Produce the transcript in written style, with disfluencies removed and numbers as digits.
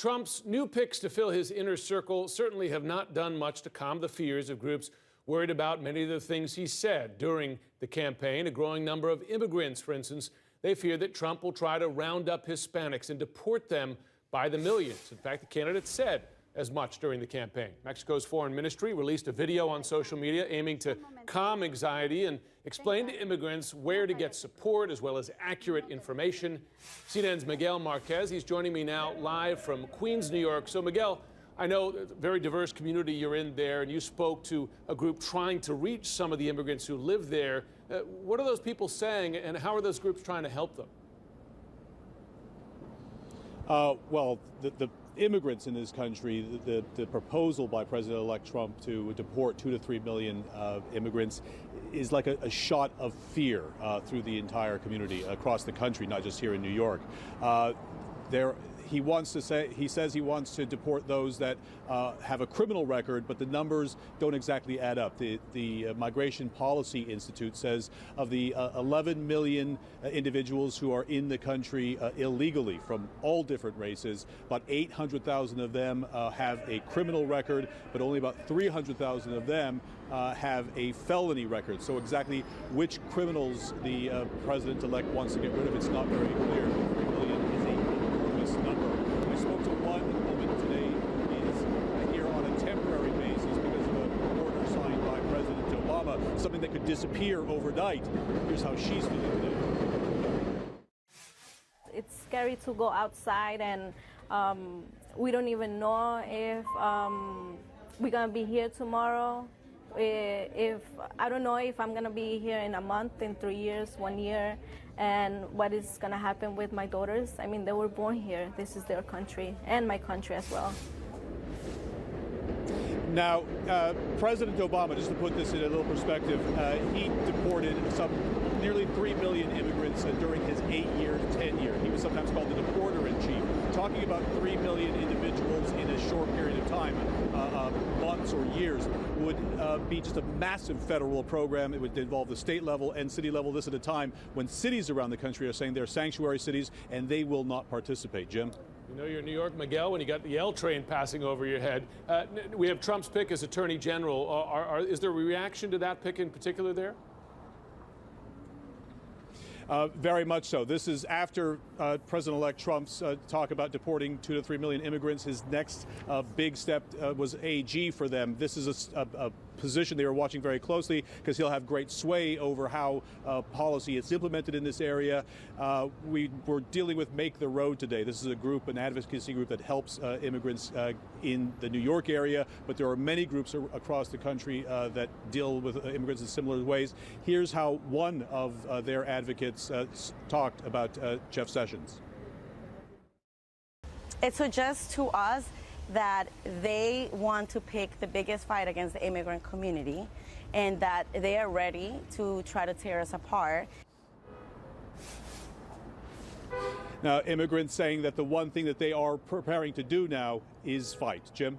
Trump's new picks to fill his inner circle certainly have not done much to calm the fears of groups worried about many of the things he said during the campaign. A growing number of immigrants, for instance, they fear that Trump will try to round up Hispanics and deport them by the millions. In fact, the candidate said as much during the campaign. Mexico's foreign ministry released a video on social media aiming to calm anxiety and explain to immigrants where to get support as well as accurate information. CNN's Miguel Marquez, he's joining me now live from Queens, New York. So Miguel, I know a very diverse community you're in there, and you spoke to a group trying to reach some of the immigrants who live there. What are those people saying, and how are those groups trying to help them? Well, the immigrants in this country, the proposal by President-elect Trump to deport 2 to 3 million immigrants is like a shot of fear through the entire community across the country, not just here in New York. He says he wants to deport those that have a criminal record, but the numbers don't exactly add up. The Migration Policy Institute says of the 11 million individuals who are in the country illegally from all different races, about 800,000 of them have a criminal record, but only about 300,000 of them have a felony record. So exactly which criminals the president-elect wants to get rid of, it's not very clear. 3 million is a enormous number. I spoke to one woman today who is here on a temporary basis because of a order signed by President Obama, something that could disappear overnight. Here's how she's feeling today. It's scary to go outside, and we don't even know if we're gonna be here tomorrow. I don't know if I'm gonna be here in a month, in 3 years, 1 year, and what is gonna happen with my daughters. I mean, they were born here. This is their country, and my country as well. Now, President Obama, just to put this in a little perspective, he deported nearly 3 million immigrants during his 8-year tenure. He was sometimes called the deporter-in-chief. Talking about 3 million individuals in a short period of time, months or years, would be just a massive federal program. It would involve the state level and city level, this at a time when cities around the country are saying they're sanctuary cities and they will not participate. Jim? You know you're in New York, Miguel, when you got the L train passing over your head. We have Trump's pick as Attorney General. Is there a reaction to that pick in particular there? Very much so. This is after President-elect Trump's talk about deporting 2 to 3 million immigrants. His next big step was AG for them. This is a position they are watching very closely because he'll have great sway over how policy is implemented in this area. We were dealing with Make the Road today. This is a group, an advocacy group that helps immigrants in the New York area, but there are many groups across the country that deal with immigrants in similar ways. Here's how one of their advocates talked about Jeff Sessions. It suggests to us that they want to pick the biggest fight against the immigrant community and that they are ready to try to tear us apart. Now, immigrants saying that the one thing that they are preparing to do now is fight. Jim?